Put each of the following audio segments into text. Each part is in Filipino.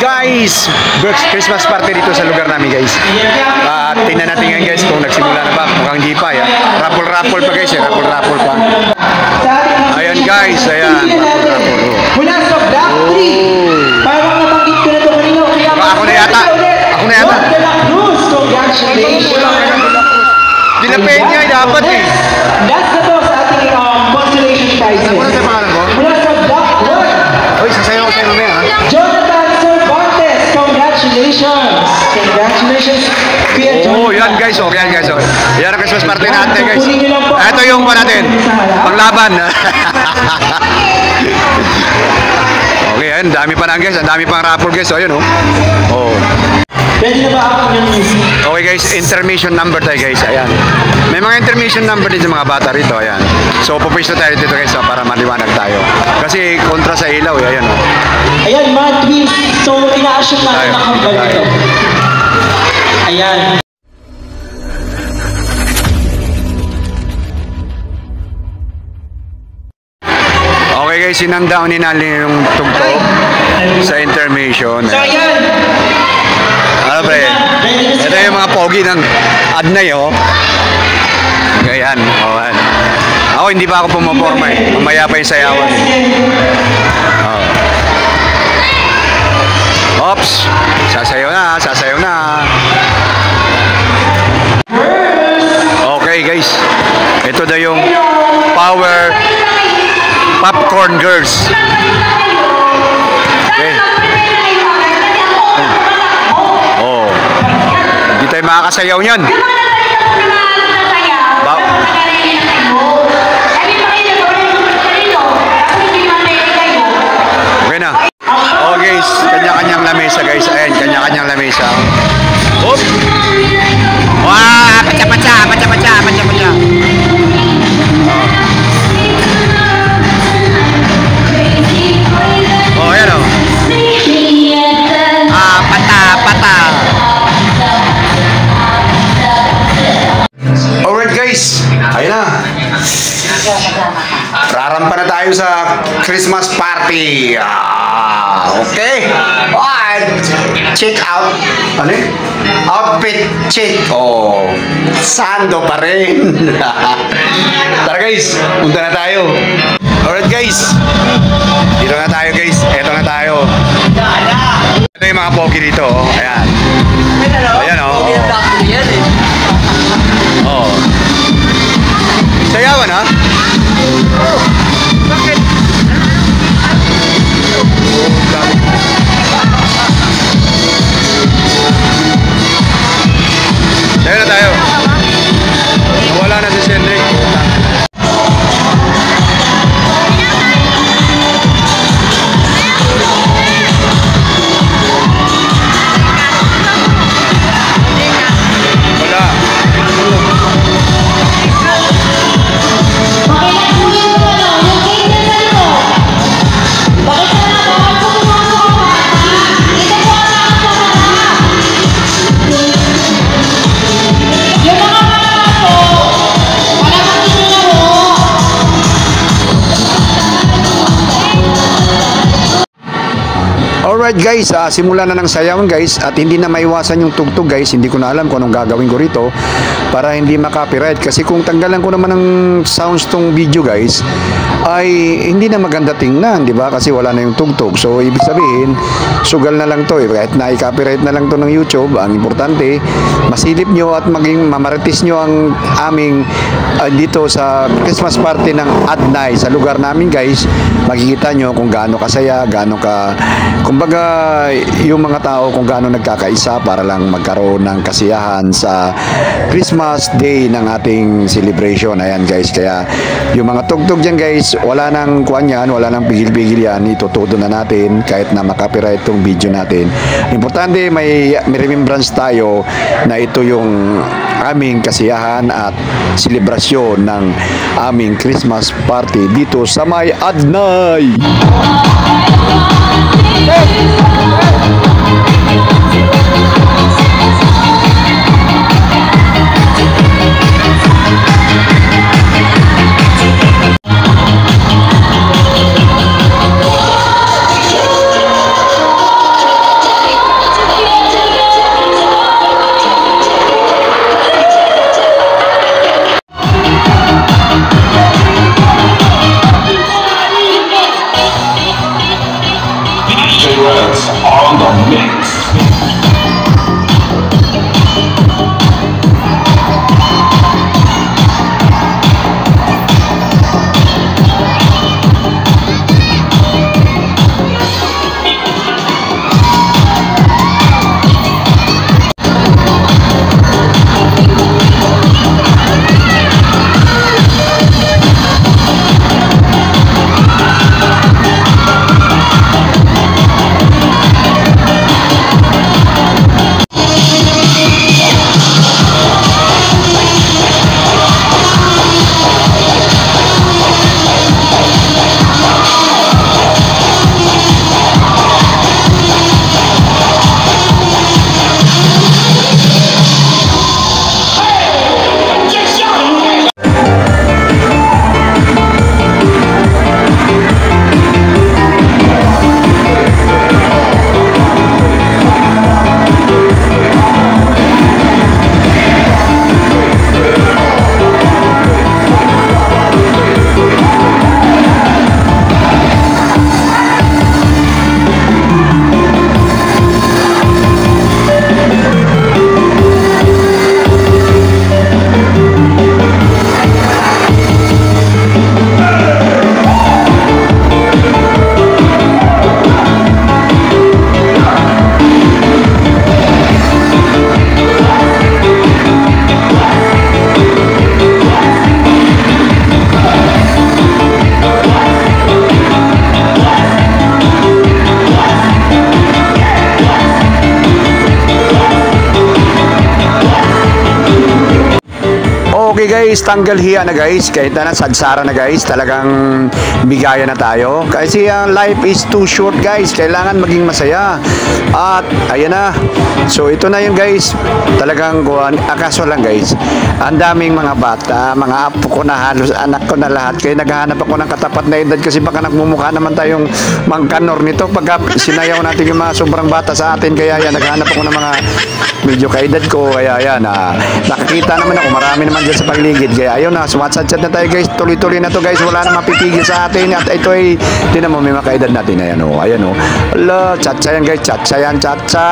guys, Christmas party dito sa lugar namin guys. Tingnan natin ngayon guys kung nagsimula na ba. Mukhang hindi pa ya. Raffle pa guys, raffle pa. Ayan guys, ayan. Raffle. Mula sa Black Tree. Parang nabanggit ko na ito kanina. Ako na yata. Congratulations. Dinapin niya, dapat eh. That's the boss ating consolation prizes. Ano sa pangalan ko? Mula sa Black Wood. Uy, sasayaw ko sa'yo mamaya ha. Jonathan Cervantes, congratulations. Congratulations. Oh, yan guys, oh. Yan ang Christmas party natin guys. Ito yung pa natin. Panglaban. Okay, ayun, dami pa na guys. Ang dami pang raffle guys. So, ayun oh. Oh. Pwede na ba ako yung music? Okay guys, intermission number tayo guys. Ayan. May mga intermission number din sa mga bata rito. Ayan. So, pupwisto tayo dito guys para maliwanag tayo. Kasi kontra sa ilaw eh. Ayan oh. Ayan, mga twins. So, ina-assume natin nakambal ito. Ayan. Okay guys, sinandaon ni Nali yung tugtog sa intermission. So, ayan. Ano pre? Ito yung mga pogi ng Adnay oh. Ayan. Oh, ayan. Ako hindi pa ako pumaporma eh. Mamaya pa yung sayawan eh. Oh. Oops. Sasayaw na. Okay guys. Ito daw yung Power Popcorn Girls. Okay. Oh. Hindi tayo makakasayaw niyan. Okay na. Oh guys, kanya-kanyang lamesa guys. Ayan, kanya-kanyang lamesa. Oop. Wah, pacha. Oh, ayan o. Pata. Alright guys, ayun na. Rarampa na tayo sa Christmas party. Okay. Check out. Ano yun? Outfit check. Oh, sando pa rin. Tara guys, punta na tayo. Alright guys, dito na tayo guys. Eto na tayo. Ito yung mga pogi dito oh. Ayan. Ayan oh. Oh. Sayawan ha? Bakit? Tayo na tayo. Wala na si Cedric. Alright guys, simulan na ng sayawan guys at hindi na maiwasan yung tugtog guys. Hindi ko na alam kung anong gagawin ko rito para hindi makapiright kasi kung tanggalan ko naman ng sounds tong video guys ay hindi na maganda tingnan, di ba? Kasi wala na yung tugtog. So ibig sabihin, sugal na lang to eh. Kahit na i-copyright na lang to ng YouTube, ang importante, masilip nyo at maging mamaritis nyo ang aming dito sa Christmas party ng Adnay sa lugar namin guys. Makikita nyo kung gaano kasaya, gaano ka, kumbaga yung mga tao kung gaano nagkakaisa para lang magkaroon ng kasiyahan sa Christmas Day ng ating celebration. Ayan guys, kaya yung mga tugtog dyan guys, wala nang kuwan yan, wala nang pigil-pigil yan, itutudo na natin kahit na makapiright itong video natin. Importante may remembrance tayo na ito yung aming kasiyahan at selebrasyon ng aming Christmas party dito sa may Adnay. Reds on the mix. Okay guys, tanggal hiya na guys. Kahit na sadsara na guys, talagang bigaya na tayo. Kasi ang life is too short guys. Kailangan maging masaya. At ayan na. So ito na yun guys. Talagang akaso lang guys. Ang daming mga bata, mga apo ko na halos anak ko na lahat. Kaya naghahanap ako ng katapat na edad kasi baka nagmumukha naman tayong mangkanor nito. Pagka sinayaw natin yung mga sobrang bata sa atin. Kaya yan, naghahanap ako ng mga medyo kaedad ko. Kaya yan, nakakita naman ako. Marami naman dyan sa paligid. Kaya ayun na, sumatsat na tayo guys. Tuloy-tuloy na to guys. Wala na mapipigil sa atin. At ito ay, tinan mo, may mga kaedad natin. Ayan o, ayan o. Ala, chatsa yan guys. Chatsa yan, chatsa.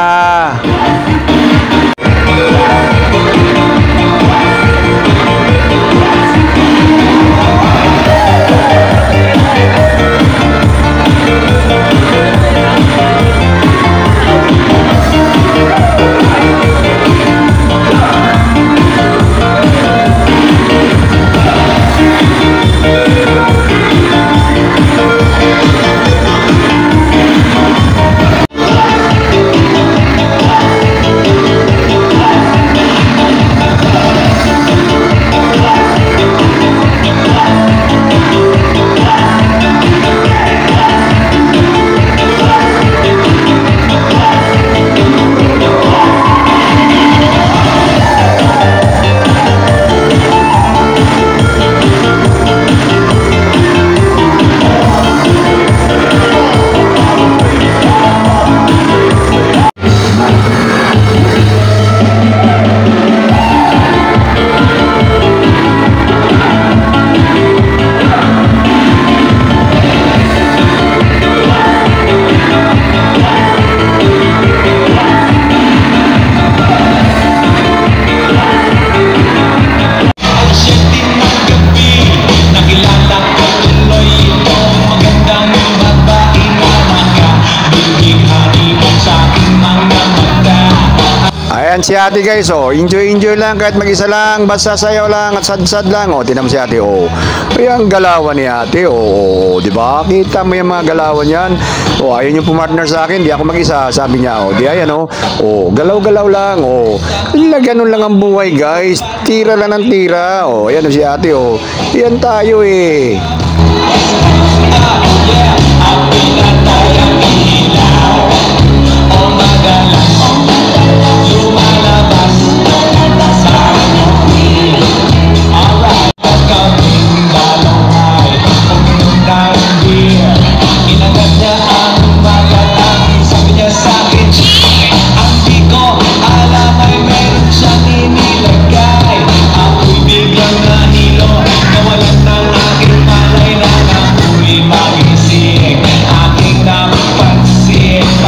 Ayan si ate guys, oh. Enjoy lang kahit mag-isa lang, basta sayaw lang at sad-sad lang. Oh, tinan mo si ate, oh. Ayan, galawan ni ate, oh. Di ba? Kita mo yung mga galawan yan. Oh, ayun yung pumartner sa akin, di ako mag-isa, sabi niya, oh. Di ayan, oh. Oh, galaw-galaw lang, oh. Ganun lang ang buhay, guys. Tira lang ng tira. Oh, ayan si ate, oh. Yan tayo, eh. Magising, aking napansin.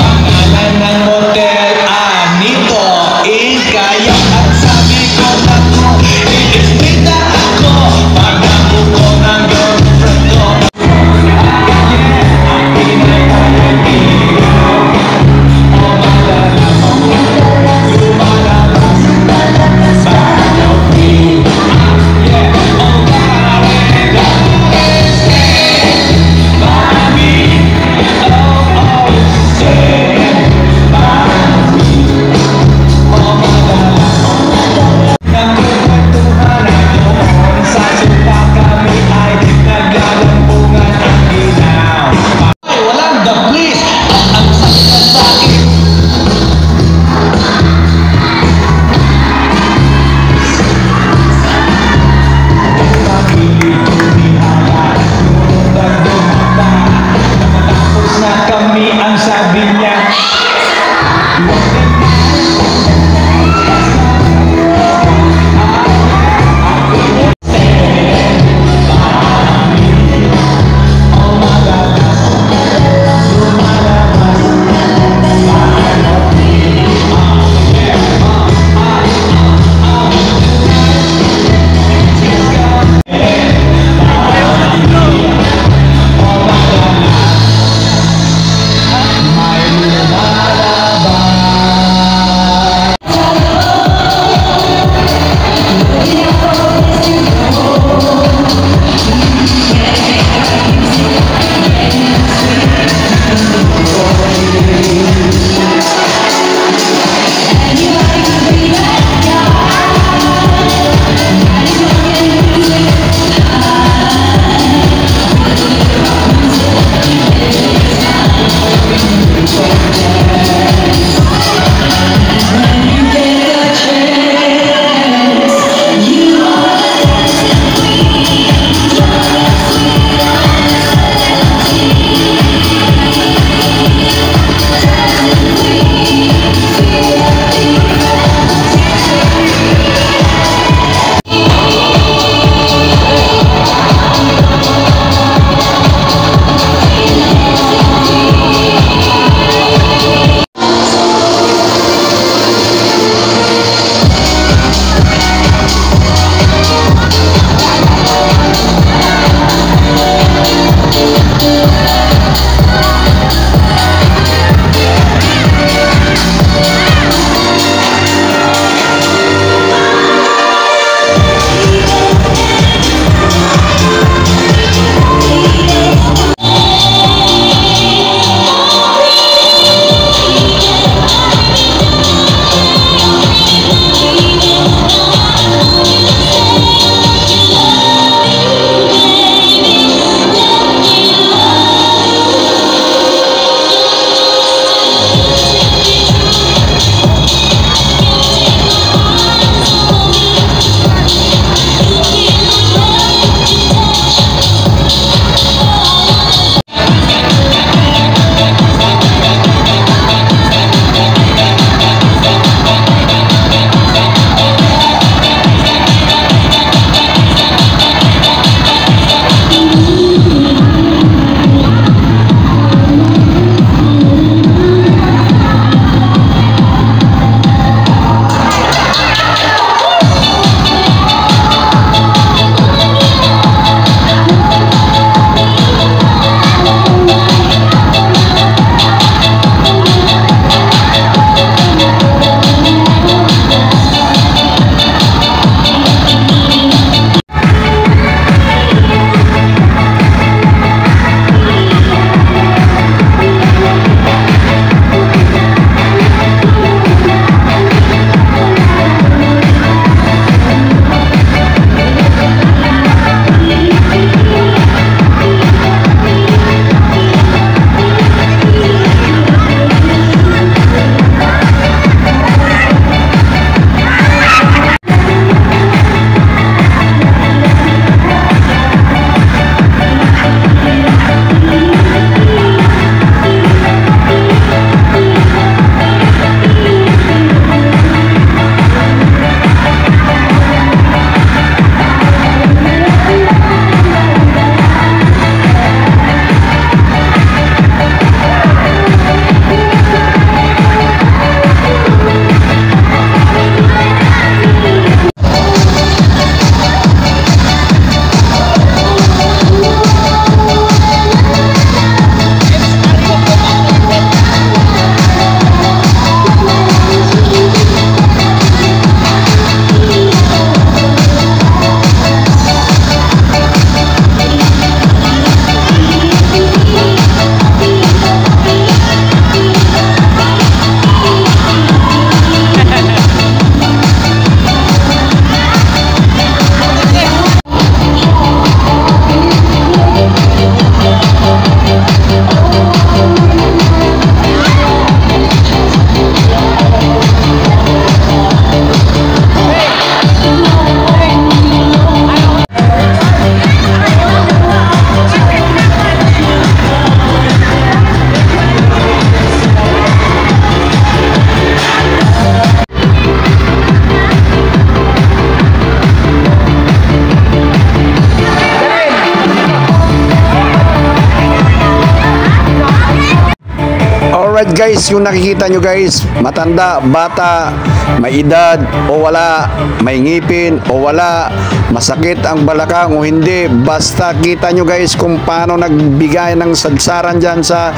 Alright guys, yung nakikita nyo guys, matanda, bata, may edad o wala, may ngipin o wala, masakit ang balakang o hindi, basta kita nyo guys kung paano nagbigay ng sadsaran dyan sa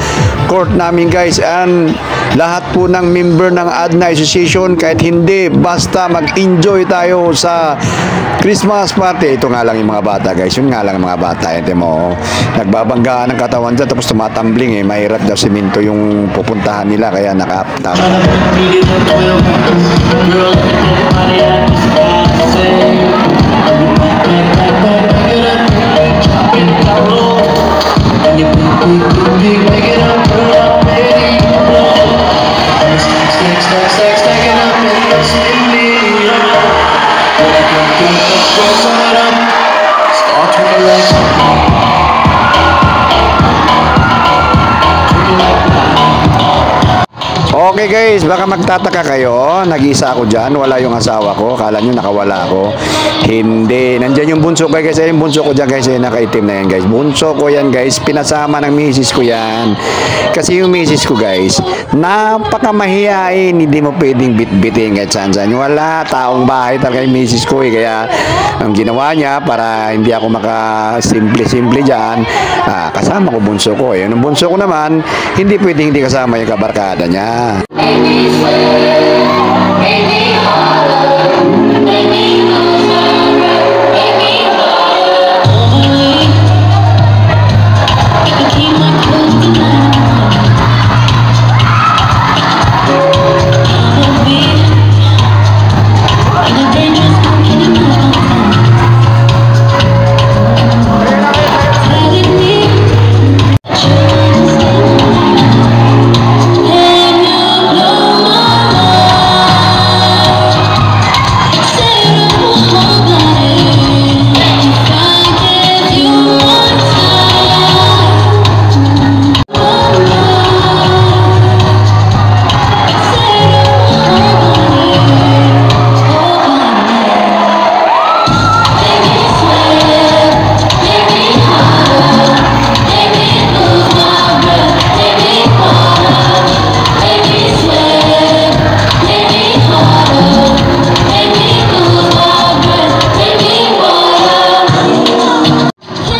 court namin guys. And lahat po ng member ng ADNA Association, kahit hindi, basta mag-enjoy tayo sa Christmas party. Ito nga lang yung mga bata guys, yun nga lang yung mga bata. Ito mo, nagbabanggaan ng katawan dyan tapos tumatambling mahirap daw simento yung pupuntahan nila kaya nakaptap. Okay guys, baka magtataka kayo, nag-isa ako dyan, wala yung asawa ko, kala nyo nakawala ako. Hindi, nandyan yung bunso ko guys, yung bunso ko dyan guys, yung nakaitim na yan guys. Bunso ko yan guys, pinasama ng misis ko yan. Kasi yung misis ko guys, napakamahiyain, hindi mo pwedeng bitbitin kahit saan-saan. Wala, taong bahay talaga yung misis ko kaya ang ginawa niya para hindi ako makasimple-simple dyan, kasama ko bunso ko. Yung bunso ko naman, hindi pwedeng hindi kasama yung kabarkada niya.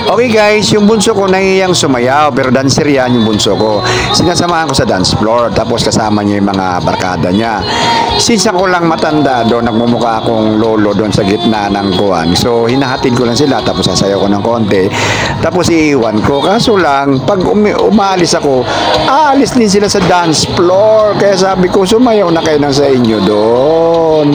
Okay guys, yung bunso ko nahihiyang sumayaw pero dancer yan yung bunso ko. Sinasamahan ko sa dance floor tapos kasama niya yung mga barkada niya. Since ako lang matanda doon, nagmumukha akong lolo doon sa gitna ng kuwan. So hinahatid ko lang sila tapos sasayaw ko ng konti. Tapos iiwan ko. Kaso lang, pag umaalis ako, aalis din sila sa dance floor. Kaya sabi ko, sumayaw na kayo ng sa inyo doon.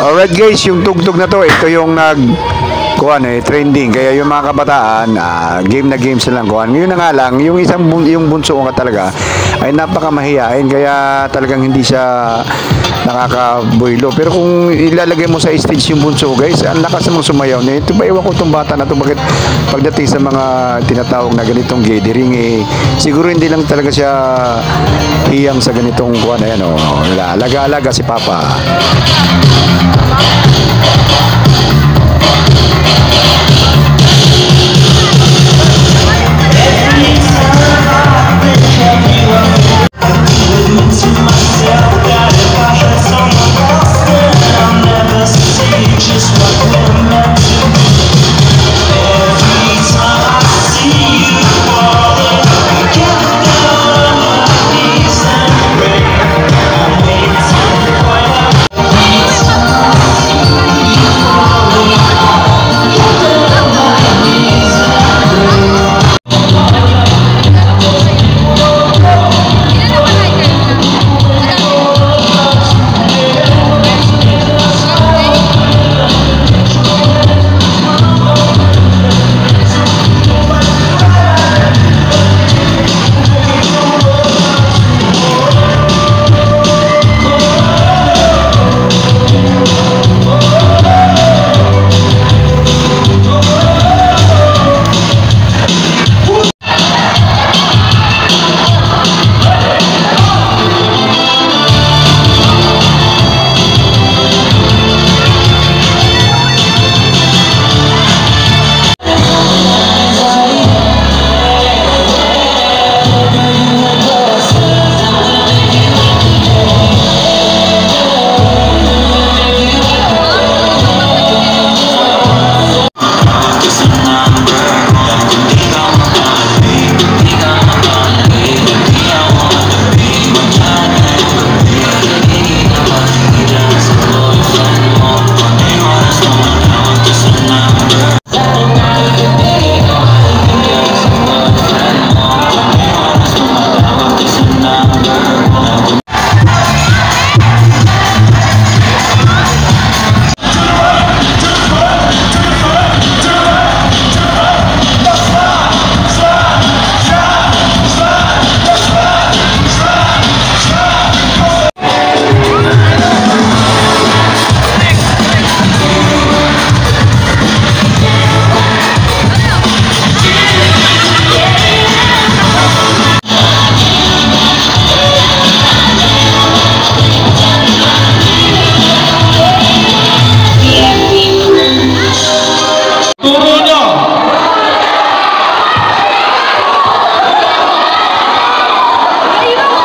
Alright guys, yung tugtog na to, ito yung trending. Kaya yung mga kabataan, game na game silang kuhan. Ngayon na nga lang, yung yung bunso ko talaga ay napakamahiyain, kaya talagang hindi siya nakakabuylo. Pero kung ilalagay mo sa stage yung bunso guys, ang lakas mong sumayaw na ito. Ba ewan ko itong bata na ito, bakit pagdating sa mga tinatawag na ganitong gathering, siguro hindi lang talaga siya hiyang sa ganitong kuhan. Ayan, alaga-alaga si Papa.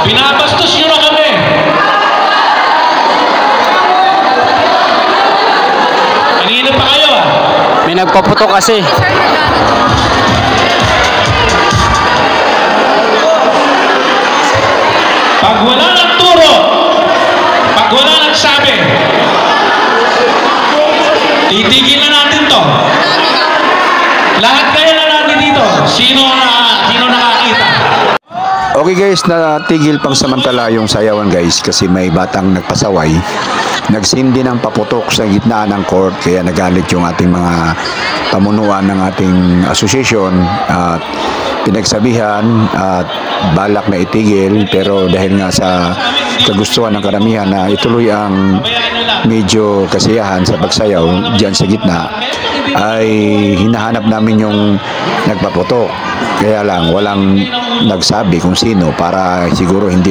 Binabastos nyo na kami. Kanina pa kayo May nagpaputok kasi. Pag wala ng turo, pag wala ng sabi, titigil na natin to. Lahat kayo na natin dito. Sino nakakita? Okay guys, natigil pang samantala yung sayawan guys kasi may batang nagpasaway. Nagsindi ng paputok sa gitna ng court, kaya nagalit yung ating mga pamunuan ng ating association at pinagsabihan at balak na itigil, pero dahil nga sa kagustuhan ng karamihan na ituloy ang medyo kasiyahan sa pagsayaw dyan sa gitna, ay hinahanap namin yung nagpaputok. Kaya lang walang nagsabi kung sino para siguro hindi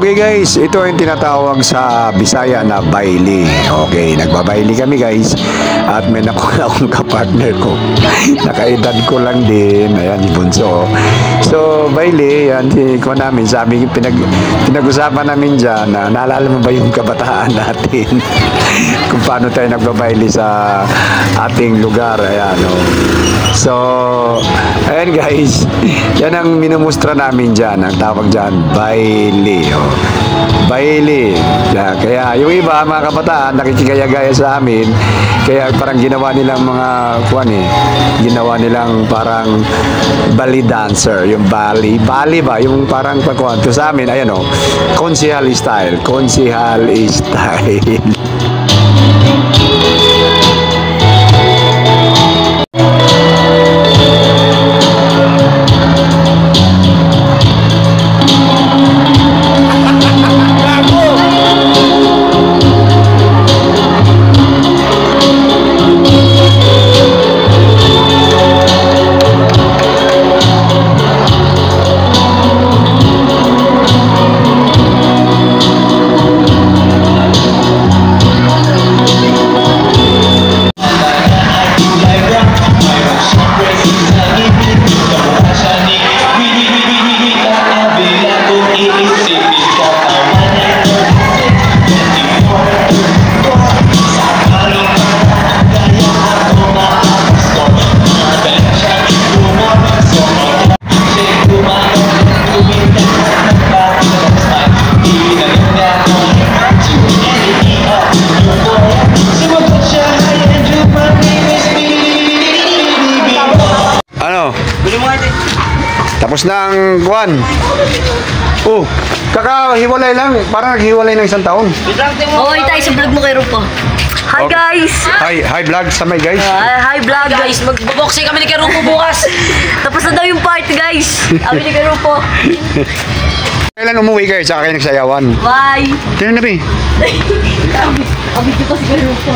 Okay guys, ito yung tinatawag sa Bisaya na baili. Okay, nagbabaili kami guys. At may nakuha akong kapartner ko. Nakaedad ko lang din. Ayan, si Bunso. So, baili, yan, ko namin. Sabi, pinag-usapan namin dyan na naalala mo ba yung kabataan natin? Kung paano tayo nagbabaili sa ating lugar. Ayan, oh. So, ayan guys. Yan ang minumustra namin dyan. Ang tawag dyan, baili. Oh. Baili. Kaya yung iba, mga kabataan, nakikigaya-gaya sa amin. Kaya parang ginawa nilang mga ginawa nilang parang bali dancer, yung bali ba, yung parang pagkuhan. To sa amin, ayan o, konsihal style. Ano? Tapos na ang kuwan. Oh, kakahiwalay lang. Parang naghiwalay ng isang taon. Okay tayo sa vlog mo kay Rupo. Hi Okay. guys! Hi vlog sa may guys. Hi vlog guys! Magboboxing kami ni kay Rupo bukas! Tapos na daw yung party guys! Kami ni kay Rupo. Kailan umuwi kayo sa kayo nagsayawan? Bye! Tingnan na ba? Kami ko pa si kay Rupo.